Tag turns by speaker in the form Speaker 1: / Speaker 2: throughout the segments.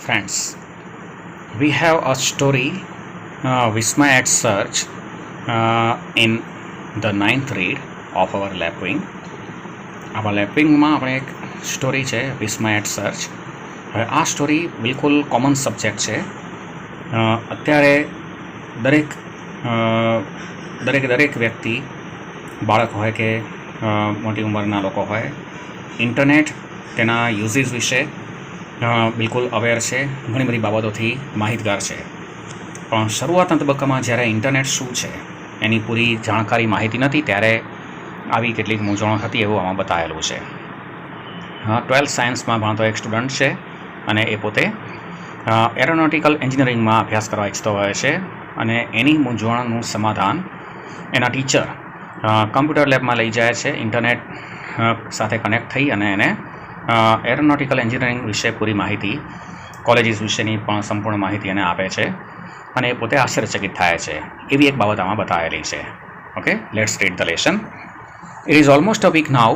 Speaker 1: Friends, we have a story Vismay at Search in the ninth read of our Lapwing. આવા લેપવિંગમાં આપણે એક story છે વિસ્મય at search. હવે આ સ્ટોરી બિલકુલ કોમન સબ્જેક્ટ છે. અત્યારે દરેક વ્યક્તિ, બાળક હોય કે મોટી ઉંમરના લોકો હોય, ઇન્ટરનેટ તેના યુઝિસ વિશે બિલકુલ અવેર છે, ઘણી બધી બાબતોથી માહિતગાર છે. પણ શરૂઆતના તબક્કામાં જ્યારે ઇન્ટરનેટ શું છે એની પૂરી જાણકારી માહિતી નથી, ત્યારે આવી કેટલીક મૂંઝવણો હતી એવું આમાં બતાવેલું છે. 12th સાયન્સમાં ભણતો એક સ્ટુડન્ટ છે અને એ પોતે એરોનોટિકલ એન્જિનિયરિંગમાં અભ્યાસ કરવા ઈચ્છતો હોય છે, અને એની મૂંઝવણનું સમાધાન એના ટીચર કમ્પ્યુટર લેબમાં લઈ જાય છે. ઇન્ટરનેટ સાથે કનેક્ટ થઈ અને એને એરોનોટિકલ એન્જિનિયરિંગ વિશે પૂરી માહિતી, કોલેજીસ વિશેની પણ સંપૂર્ણ માહિતી એને આપે છે, અને એ પોતે આશ્ચર્યચકિત થાય છે. એવી એક બાબત આમાં બતાવેલી છે. Okay, let's read the lesson. It is almost a week now.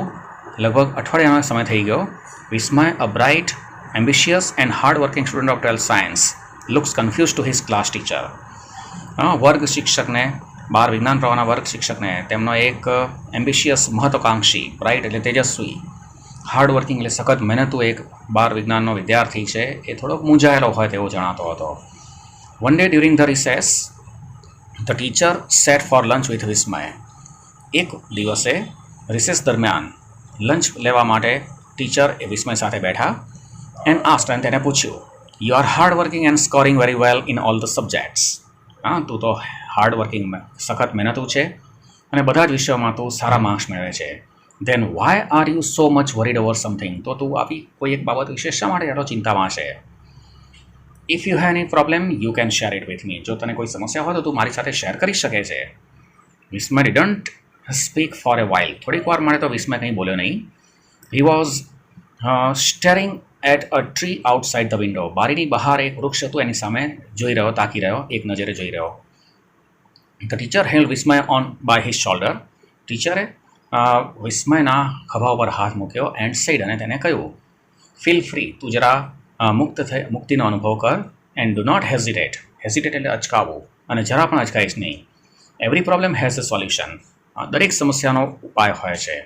Speaker 1: લગભગ અઠવાડિયાનો સમય થઈ ગયો. વિસ્મય, a bright, ambitious and hard-working student of 12th science, looks confused to his class teacher. વર્ગ શિક્ષકને, 12 વિજ્ઞાન પ્રવાહના વર્ગ શિક્ષકને તેમનો એક એમ્બિશિયસ, મહત્વાકાંક્ષી, બ્રાઇટ એટલે તેજસ્વી, હાર્ડ વર્કિંગ એટલે સખત મહેનતુ એક 12 વિજ્ઞાનનો વિદ્યાર્થી છે, એ થોડોક મૂંઝાયેલો હોય તેવો જણાતો હતો. One day during the recess, the teacher sat for lunch with Vismay. એક દિવસે રિસેસ દરમિયાન લંચ લેવા માટે ટીચર એ વિસ્મય સાથે બેઠા. એન્ડ આસ્ક્ડ, અને તેને પૂછ્યું, you are hard working and scoring very well in all the subjects. તું તો હાર્ડ વર્કિંગ, સખત મહેનતુ છે અને બધા જ વિષયોમાં તું સારા માર્ક્સ મેળવે છે. Then why are you so much worried over something. તો તું આવી કોઈ એક બાબત વિશે શા માટે આટલો ચિંતામાં છે? If you have any problem you can share it with me. જો તને કોઈ સમસ્યા હોય તો તું મારી સાથે શેર કરી શકે છે. Vismay didn't speak for a while. થોડીક વાર માટે તો વિસ્મય કંઈ બોલ્યો નહીં. He was staring at a tree outside the window. બારીની બહાર એક વૃક્ષ હતું, એની સામે જોઈ રહ્યો, તાકી રહ્યો, એક નજરે જોઈ રહ્યો. The teacher held Vismay on by his shoulder. ટીચરે વિસ્મયના ખભા ઉપર હાથ મૂક્યો એન્ડ સેડ, અને તેને કહ્યું, ફીલ ફ્રી. તું જરા મુક્તિનો અનુભવ કર. And do not hesitate. Hesitate એટલે અચકાવવું, અને જરા પણ અચકાઈશ નહીં. Every problem has a solution. દરેક સમસ્યાનો ઉપાય હોય છે.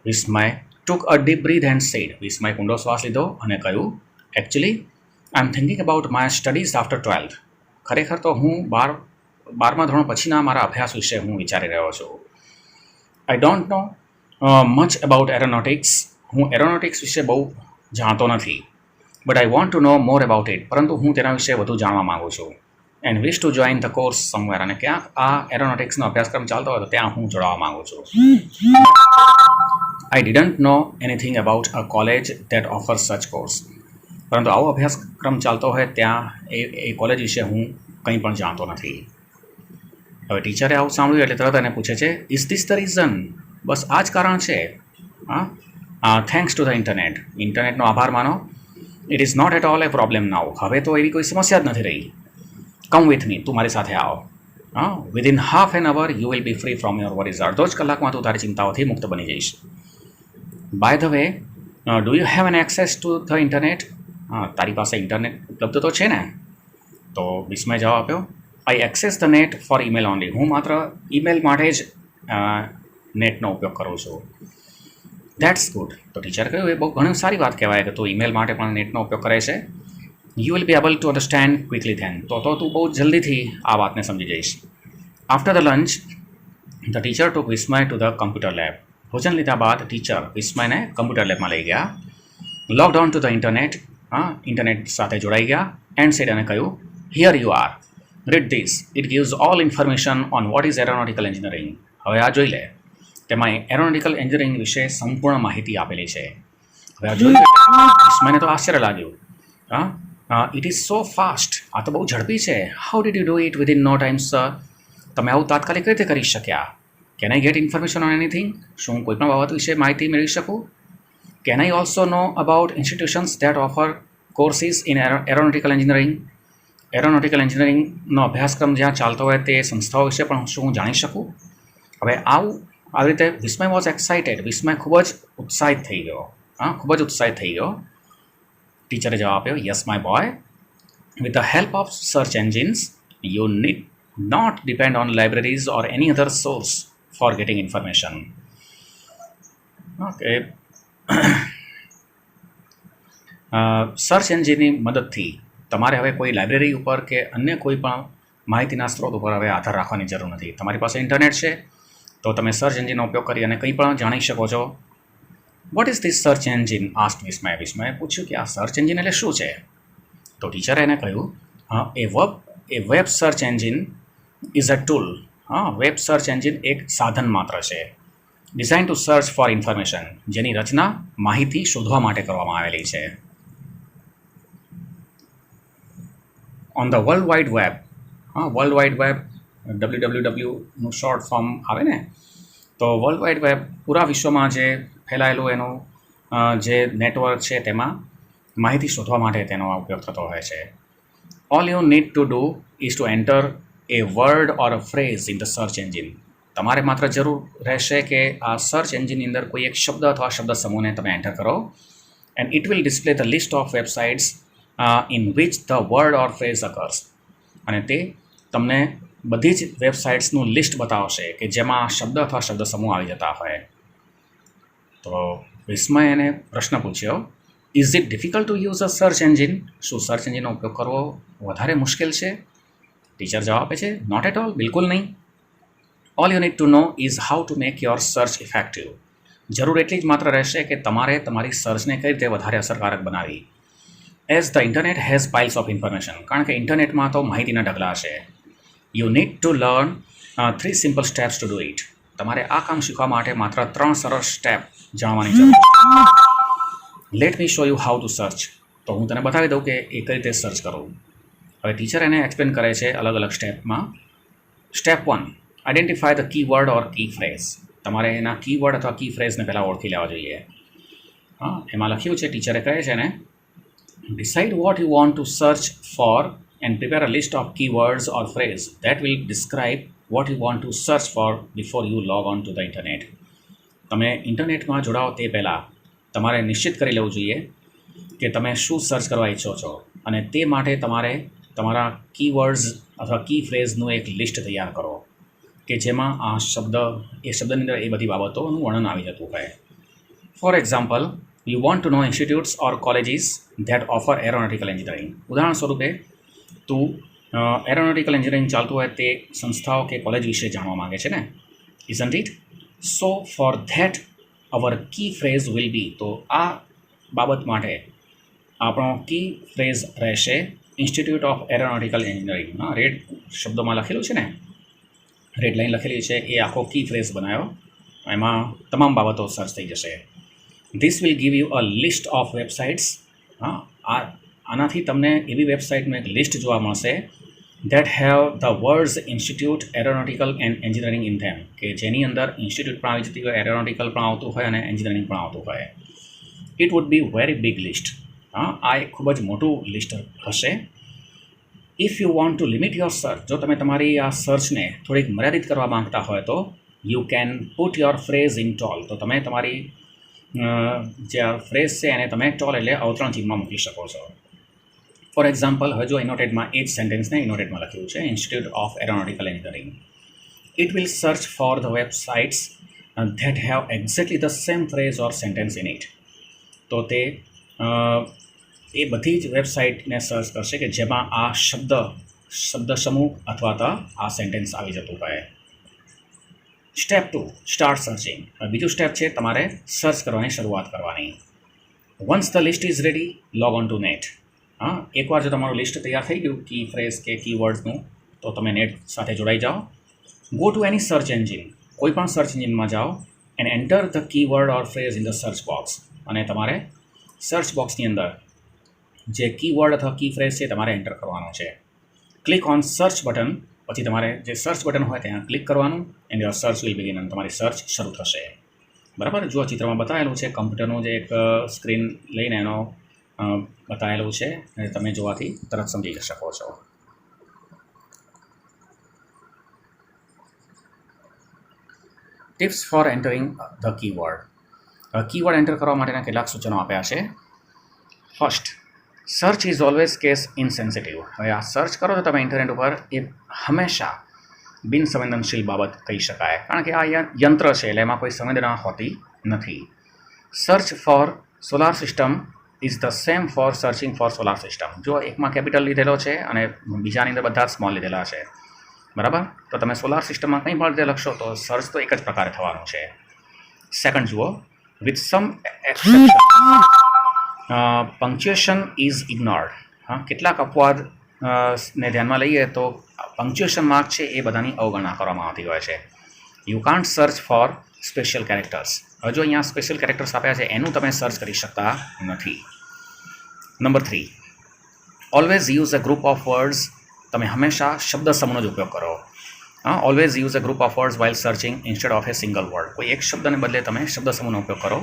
Speaker 1: Vismay took a deep breath and said. Vismay ઊંડો શ્વાસ લીધો અને કહ્યું, actually I am thinking about my studies after 12th. ખરેખર તો હું 12મા ધોરણ પછીના મારા અભ્યાસ વિશે હું વિચારી રહ્યો છું. I don't know much about aeronautics. હું એરોનોટિક્સ વિશે બહુ જાણતો નથી, but I want to know more about it. પરંતુ હું તેના વિશે વધુ જાણવા માગું છું. And wish to join the course somewhere. અને ક્યાંક આ એરોનોટિક્સનો અભ્યાસક્રમ ચાલતો હોય તો ત્યાં હું જોડાવા માગું છું. I didn't know anything about a college that offer such course. પરંતુ આવો અભ્યાસક્રમ ચાલતો હોય ત્યાં એ કોલેજ વિશે હું કંઈ પણ જાણતો નથી. હવે ટીચરે આવું સાંભળ્યું એટલે તરત એને પૂછે છે, ઇઝ ધીસ ધ રીઝન? બસ આ જ કારણ છે? Thanks to the internet. ઇન્ટરનેટનો આભાર માનો. It is not at all a problem now. હવે તો એવી કોઈ સમસ્યા જ નથી રહી. Come with me. તું મારી સાથે આવો. Within half an hour you will be free from your worries. અડધો જ કલાકમાં તું તારી ચિંતાઓથી મુક્ત બની જઈશ. By the way, do you have N access two the internet? તારી પાસે ઇન્ટરનેટ ઉપલબ્ધ તો છે ને? તો વિસ્મય જવાબ આપ્યો, I access the net for email only. હું માત્ર ઈમેલ માટે જ નેટનો ઉપયોગ કરું છું. That's good. તો ટીચર કહ્યું, એ બહુ ઘણી સારી વાત કહેવાય કે તું ઈમેલ માટે પણ નેટનો ઉપયોગ કરે છે. You will be able to understand quickly then. તો તું બહુ જલ્દીથી આ વાતને સમજી જઈશ. After the lunch the teacher took Vismay to the computer lab. ભોજન લીધા બાદ ટીચર વિસ્મયને કમ્પ્યુટર લેબમાં લઈ ગયા. Log on to the internet. Internet સાથે જોડાઈ ગયા. એન્ડ સેડ, અને કહ્યું, here you are, read this. It gives all information on what is aeronautical engineering. હવે આ જોઈ લે. તેમાં એરોનોટિકલ એન્જિનિયરિંગ વિશે સંપૂર્ણ માહિતી આપેલી છે. હવે આ જોઈ વિસ્મયને તો આશ્ચર્ય લાગ્યું. It is so fast. આ તો બહુ ઝડપી છે. How did you do it within no time sir? તમે આવું તાત્કાલિક રીતે કરી શક્યા? Can I get information on anything? શું હું કોઈ પણ બાબત વિશે માહિતી મેળવી શકું? Can I also know about institutions that offer courses in aeronautical engineering? Aeronautical એન્જિનિયરિંગનો અભ્યાસક્રમ જ્યાં ચાલતો હોય તે સંસ્થાઓ વિશે પણ શું હું જાણી શકું? હવે આવી રીતે વિસ્મય વોઝ એક્સાઇટેડ. વિસ્મય ખૂબ જ ઉત્સાહિત થઈ ગયો. ખૂબ જ ઉત્સાહિત થઈ ગયો. ટીચરે જવાબ આપ્યો, yes my boy, With the help of search engines, you need not depend on libraries or any other source for getting information. Okay. Search એન્જિનની મદદથી તમારે હવે કોઈ લાઇબ્રેરી ઉપર કે અન્ય કોઈ પણ માહિતીના સ્ત્રોત ઉપર હવે આધાર રાખવાની જરૂર નથી. તમારી પાસે ઇન્ટરનેટ છે તો તમે સર્ચ એન્જિનનો ઉપયોગ કરી અને કંઈ પણ જાણી શકો છો. What is this search engine? Asked Vismay. વિસ્મયે પૂછ્યું કે આ સર્ચ એન્જિન એટલે શું છે? તો ટીચરે એને કહ્યું, a web search engine is a tool. Web search engine એક સાધન માત્ર છે, design to search for information, જેની રચના માહિતી શોધવા માટે કરવામાં આવેલી છે. On the world wide web, world wide web WWWનું શોર્ટ ફોર્મ આવે ને, તો વર્લ્ડ વાઇડ વેબ પૂરા વિશ્વમાં જે ફેલાયેલું એનું જે નેટવર્ક છે તેમાં માહિતી શોધવા માટે તેનો ઉપયોગ થતો હોય છે. All you need to do is two enter A word or a phrase in the search engine. તમારે માત્ર જરૂર રહેશે કે આ સર્ચ એન્જિનની અંદર કોઈ એક શબ્દ અથવા શબ્દ સમૂહને તમે એન્ટર કરો, and it will display the list of websites in which the word or phrase occurs. અને તે તમને બધી જ વેબસાઇટ્સનું લિસ્ટ બતાવશે કે જેમાં આ શબ્દ અથવા શબ્દ સમૂહ આવી જતા હોય. તો વિસ્મય એને પ્રશ્ન પૂછ્યો, is it difficult to use a search engine? શું સર્ચ એન્જિનનો ઉપયોગ કરવો વધારે મુશ્કેલ છે? ટીચર જવાબ આપે છે, નોટ એટ ઓલ, બિલકુલ નહીં. All you need to know is how to make your search effective. જરૂર એટલી જ માત્ર રહેશે કે તમારે તમારી સર્ચને કઈ રીતે વધારે અસરકારક બનાવી. As the internet has piles of information. કારણ કે ઇન્ટરનેટમાં તો માહિતીના ઢગલા છે. You need to learn 3 simple steps to do it. તમારે આ કામ શીખવા માટે માત્ર 3 સરળ સ્ટેપ જાણવાની જરૂર છે. Let me show you how to search. તો હું તને બતાવી દઉં કે એ કઈ રીતે સર્ચ કરવું. હવે ટીચર એને એક્સપ્લેન કરે છે અલગ અલગ સ્ટેપમાં. Step 1, identify the keyword or key phrase. તમારે એના કીવર્ડ અથવા કી ફ્રેઝને પહેલાં ઓળખી લેવા જોઈએ. એમાં લખ્યું છે, ટીચરે કહે છે ને, decide what you want two search four and prepare a list of keywords or phrase that will describe what you want two search four before you log on to the internet. તમે ઇન્ટરનેટમાં જોડાઓ તે પહેલાં તમારે નિશ્ચિત કરી લેવું જોઈએ કે તમે શું સર્ચ કરવા ઈચ્છો છો, અને તે માટે તમારે તમારા કીવર્ડ્સ અથવા કી ફ્રેઝનું એક લિસ્ટ તૈયાર કરો કે જેમાં આ શબ્દની અંદર એ બધી બાબતોનું વર્ણન આવી જતું હોય. For example, you want to know institutes or colleges that offer aeronautical engineering. ઉદાહરણ સ્વરૂપે તું એરોનોટિકલ એન્જિનિયરિંગ ચાલતું હોય તે સંસ્થાઓ કે કોલેજ વિશે જાણવા માગે છે ને, isn't it? So for that our key phrase will be. તો આ બાબત માટે આપણો કી ફ્રેઝ રહેશે institute of aeronautical engineering. Red શબ્દોમાં લખેલું છે ને, રેડ લાઇન લખેલી છે, એ આખો કી ફ્રેઝ બનાવ્યો, એમાં તમામ બાબતો સર્ચ થઈ જશે. This will give you a list of websites. આનાથી તમને એવી વેબસાઇટનું એક લિસ્ટ જોવા મળશે that have the words institute aeronautical and engineering in them, કે જેની અંદર ઇન્સ્ટિટ્યૂટ પણ આવી જતી હોય, એરોનોટિકલ પણ આવતું હોય અને એન્જિનિયરિંગ પણ આવતું હોય. It would be very big list. આ એક ખૂબ જ મોટું લિસ્ટ હશે. If you want two limit your search, જો તમે તમારી આ સર્ચને થોડીક મર્યાદિત કરવા માંગતા હોય તો you can put your phrase in toll. તો તમે તમારી જે આ ફ્રેઝ છે એને તમે ટોલ એટલે અવતરણ ચિહ્નમાં મૂકી શકો છો. ફોર એક્ઝામ્પલ, હવે જો ઇનોટેડમાં એ જ સેન્ટેન્સને ઇનોટેડમાં લખ્યું છે, institute of aeronautical engineering. It will search for the websites that have exactly the same phrase or sentence in it. તો તે એ બધી જ વેબસાઇટને સર્ચ કરશે કે જેમાં આ શબ્દ સમૂહ અથવા તો આ સેન્ટેન્સ આવી જતું હોય. Step 2, start searching. બીજું સ્ટેપ છે તમારે સર્ચ કરવાની શરૂઆત કરવાની. Once the list is ready, log on two net. એકવાર જો તમારું લિસ્ટ તૈયાર થઈ ગયું કી ફ્રેઝ કે કીવર્ડ્સનું, તો તમે નેટ સાથે જોડાઈ જાઓ. Go to any search engine. કોઈ પણ સર્ચ એન્જિનમાં જાઓ and enter the keyword or phrase in the search box. અને તમારે સર્ચ બોક્સની અંદર જે કીવર્ડ અથવા કી ફ્રેઝ છે તમારે એન્ટર કરવાનો છે. Click on search button. પછી તમારે જે સર્ચ બટન હોય ત્યાં ક્લિક કરવાનું and your search will begin. અને તમારી સર્ચ શરૂ થશે. બરાબર, જો ચિત્રમાં બતાવેલું છે કમ્પ્યુટરનું જે એક સ્ક્રીન લઈને એનો બતાવેલું છે, અને તમે જોવાથી તરત સમજી શકો છો. Tips for entering the keyword. Keyword enter કરવા માટેના કેટલાક સૂચનો આપ્યા છે. First, search is always case insensitive. હવે આ સર્ચ કરો તો તમે ઇન્ટરનેટ ઉપર એ હંમેશા બિનસંવેદનશીલ બાબત કહી શકાય, કારણ કે આ યંત્ર છે એટલે એમાં કોઈ સંવેદના હોતી નથી. Search for solar system is the same for searching for solar system. જો એકમાં કેપિટલ લીધેલો છે અને બીજાની અંદર બધા સ્મોલ લીધેલા છે, બરાબર, તો તમે સોલાર સિસ્ટમમાં કંઈ પણ રીતે લખશો તો સર્ચ તો એક જ પ્રકારે થવાનું છે. સેકન્ડ જુઓ, with some exception punctuation is ignored. હા, કેટલાક અપવાદ ને ધ્યાનમાં લઈએ તો પંક્ચ્યુએશન માર્ક છે એ બધાની અવગણના કરવામાં આવતી હોય છે. You can't search for special characters. હવે જો અહીંયા સ્પેશિયલ કેરેક્ટર્સ આપ્યા છે એનું તમે સર્ચ કરી શકતા નથી. Number 3, always use a group of words. તમે હંમેશા શબ્દ સમૂહનો જ ઉપયોગ કરો. Always use a group of words while searching instead of A single word. કોઈ એક શબ્દને બદલે તમે શબ્દ સમૂહનો ઉપયોગ કરો.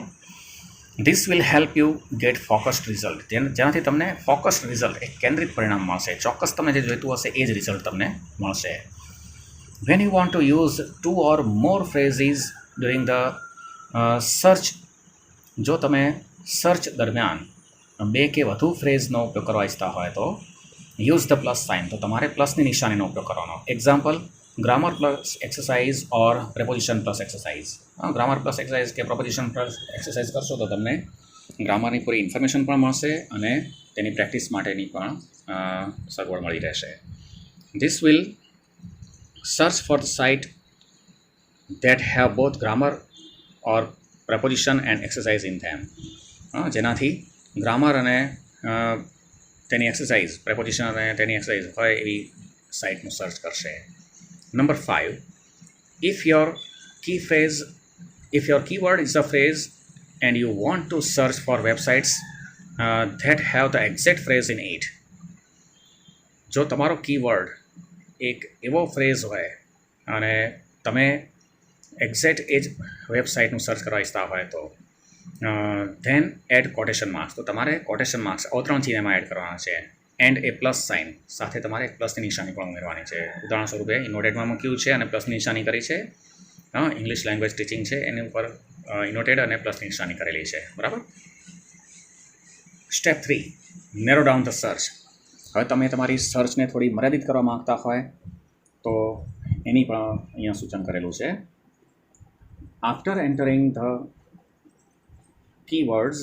Speaker 1: This will help you get focused result. જેનાથી તમને ફોકસ્ડ રિઝલ્ટ, એક કેન્દ્રિત પરિણામ મળશે. ચોક્કસ તમને જે જોઈતું હશે એ જ રિઝલ્ટ તમને મળશે. When you want to use 2 or more phrases during the search. જો તમે સર્ચ દરમિયાન 2 કે વધુ ફ્રેઝનો ઉપયોગ કરવા ઈચ્છતા હોય તો યુઝ ધ પ્લસ સાઇન. તો તમારે પ્લસની નિશાનીનો ઉપયોગ કરવાનો. Example, grammar plus exercise or preposition plus exercise. Grammar plus exercise કે પ્રેપોઝિશન પ્લસ એક્સરસાઇઝ કરશો તો તમને ગ્રામરની પૂરી ઇન્ફોર્મેશન પણ મળશે અને તેની પ્રેક્ટિસ માટેની પણ સગવડ મળી રહેશે. This will search for the site that have both grammar or preposition and exercise in them. જેનાથી ગ્રામર અને તેની એક્સરસાઇઝ, પ્રેપોઝિશન અને તેની એક્સરસાઇઝ હોય એવી સાઇટનું સર્ચ કરશે. Number 5, if your keyword is a phrase and you want to search for websites that have the exact phrase in it. જો તમારો કીવર્ડ એક એવો ફ્રેઝ હોય અને તમે એક્ઝેક્ટ એ જ વેબસાઇટનું સર્ચ કરવા ઈચ્છતા હોય તો ધેન એડ કોટેશન માર્ક્સ. તો તમારે કોટેશન માર્ક્સ અવતરણ ચિહ્ન એમાં એડ કરવાના છે. એન્ડ એ પ્લસ સાઇન, સાથે તમારે એક પ્લસની નિશાની પણ ઉમેરવાની છે. ઉદાહરણ સ્વરૂપે ઇનોટેડમાં મૂક્યું છે અને પ્લસની નિશાની કરી છે. ઇંગ્લિશ લેંગ્વેજ ટીચિંગ છે એની ઉપર ઇનોટેડ અને પ્લસની નિશાની કરેલી છે, બરાબર. Step 3, narrow down the search. હવે તમે તમારી સર્ચને થોડી મર્યાદિત કરવા માગતા હોય તો એની પણ અહીંયા સૂચન કરેલું છે. After entering the keywords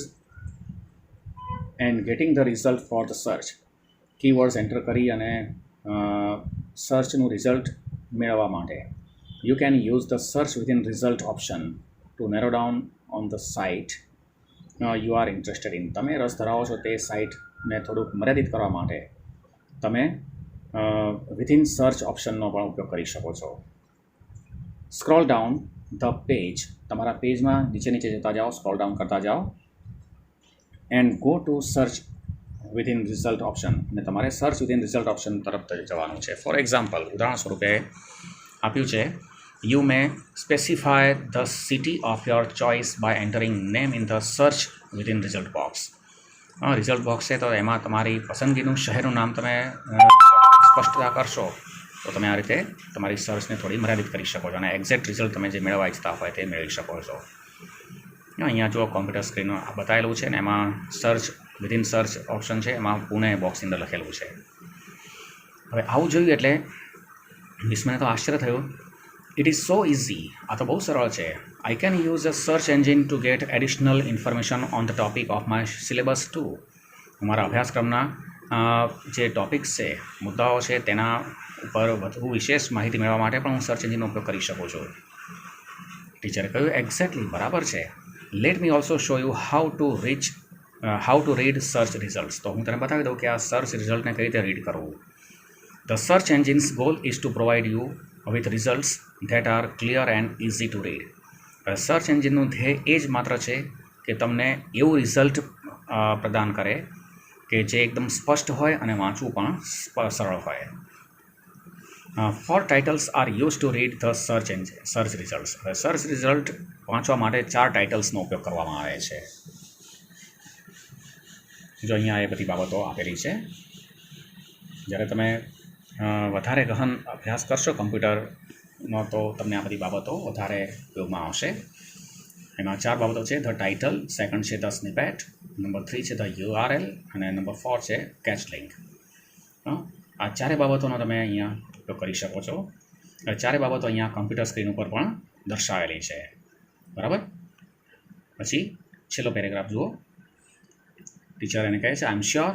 Speaker 1: and getting the result for the search, keywords enter કરી અને સર્ચનું રિઝલ્ટ મેળવવા માટે you can use the search within result option to narrow down on the site you are interested in. તમે રસ ધરાવો છો તે સાઇટને થોડુંક મર્યાદિત કરવા માટે તમે વિથિન સર્ચ ઓપ્શનનો પણ ઉપયોગ કરી શકો છો. Scroll down the page. તમારા પેજમાં નીચે જતા જાઓ, સ્ક્રોલ ડાઉન કરતા જાઓ and go to search within result option. અને તમારે સર્ચ વિથિન રિઝલ્ટ ઓપ્શન તરફ જવાનું છે. ફોર એક્ઝામ્પલ, ઉદાહરણ સ્વરૂપે આપ્યું છે, you may specify the city of your choice by entering name in the search within result box. Result box છે તો એમાં તમારી પસંદગીનું શહેરનું નામ તમે સ્પષ્ટતા કરશો તો તમે આ રીતે તમારી સર્ચને થોડી મર્યાદિત કરી શકો છો અને એક્ઝેક્ટ રિઝલ્ટ તમે જે મેળવવા ઈચ્છતા હોય તે મેળવી શકો છો. અહીંયા જો કોમ્પ્યુટર સ્ક્રીન બતાવેલું છે ને એમાં સર્ચ વિથિન સર્ચ ઓપ્શન છે, એમાં પુણે બોક્સની અંદર લખેલું છે. હવે આવું જોયું એટલે વિસ્મયને તો આશ્ચર્ય થયું. It is so easy. આ તો બહુ સરળ છે. I can use a search engine to get additional information on the topic of my syllabus too. અમારા અભ્યાસક્રમના જે ટોપિક્સ છે, મુદ્દાઓ છે, તેના ઉપર વધુ વિશેષ માહિતી મેળવવા માટે પણ હું સર્ચ એન્જિનનો ઉપયોગ કરી શકું છું. ટીચરે કહ્યું, એક્ઝેક્ટલી બરાબર છે. Let me also show you how to read search results. તો હું તને બતાવી દઉં કે આ સર્ચ રિઝલ્ટને કઈ રીતે રીડ કરવું. The search engine's goal is to provide you with results that are clear and easy to read. Search એન્જિનનું ધ્યેય એ જ માત્ર છે કે તમને એવું રિઝલ્ટ પ્રદાન કરે કે જે એકદમ સ્પષ્ટ હોય અને વાંચવું પણ સરળ હોય. For titles are use to read the search results. Search result વાંચવા માટે 4 ટાઇટલ્સનો ઉપયોગ કરવામાં આવે છે. જો અહીંયા એ બધી બાબતો આપેલી છે. જ્યારે તમે વધારે ગહન અભ્યાસ કરશો કમ્પ્યુટરનો તો તમને આ બધી બાબતો વધારે ઉપયોગમાં આવશે. એમાં 4 બાબતો છે: ધ ટાઇટલ, સેકન્ડ છે ધ સ્નિપેટ, નંબર 3 છે ધ URL અને નંબર 4 છે કેચ લિંક. આ ચારે બાબતોનો તમે અહીંયા ઉપયોગ કરી શકો છો. ચારે બાબતો અહીંયા કમ્પ્યુટર સ્ક્રીન ઉપર પણ દર્શાવેલી છે. બરાબર. પછી છેલ્લો પેરેગ્રાફ જુઓ. ટીચર એને કહે છે, I am sure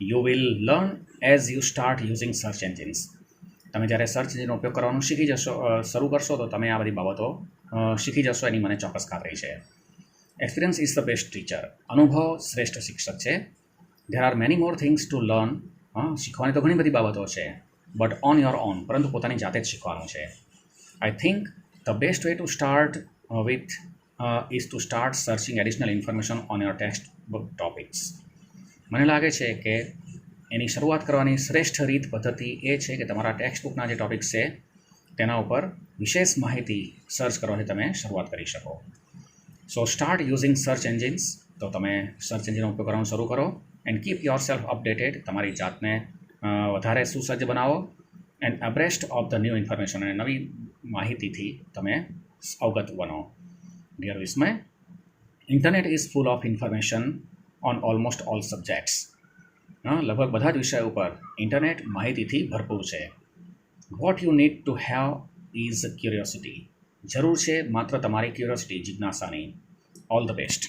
Speaker 1: you will learn as you start using search engines. તમે જ્યારે સર્ચ એન્જિનનો ઉપયોગ કરવાનું શરૂ કરશો તો તમે આ બધી બાબતો શીખી જશો, એની મને ચોક્કસ ખાતરી છે. Experience is the best teacher. અનુભવ શ્રેષ્ઠ શિક્ષક છે. There are many more things to learn. શીખવાની તો ઘણી બધી બાબતો છે, બટ ઓન યોર ઓન, પરંતુ પોતાની જાતે જ શીખવાનું છે. I think the best way to start with is to start searching additional information on your text book topics. મને લાગે છે કે એની શરૂઆત કરવાની શ્રેષ્ઠ પદ્ધતિ એ છે કે તમારા ટેક્સ્ટ બુકના જે ટોપિક્સ છે તેના ઉપર વિશેષ માહિતી સર્ચ કરવાથી તમે શરૂઆત કરી શકો. So start using search engines. તો તમે સર્ચ એન્જિનનો ઉપયોગ કરવાનું શરૂ કરો and keep yourself updated. તમારી જાતને વધારે સુસજ્જ બનાવો and abreast of the new information. અને નવી માહિતીથી તમે અવગત બનો. Dear Vismay, internet is full of information on almost all subjects. લગભગ બધા જ વિષય ઉપર ઇન્ટરનેટ માહિતીથી ભરપૂર છે. What you need to have is curiosity. જરૂર છે માત્ર તમારી ક્યુરિયોસિટી, જિજ્ઞાસાની. All the best.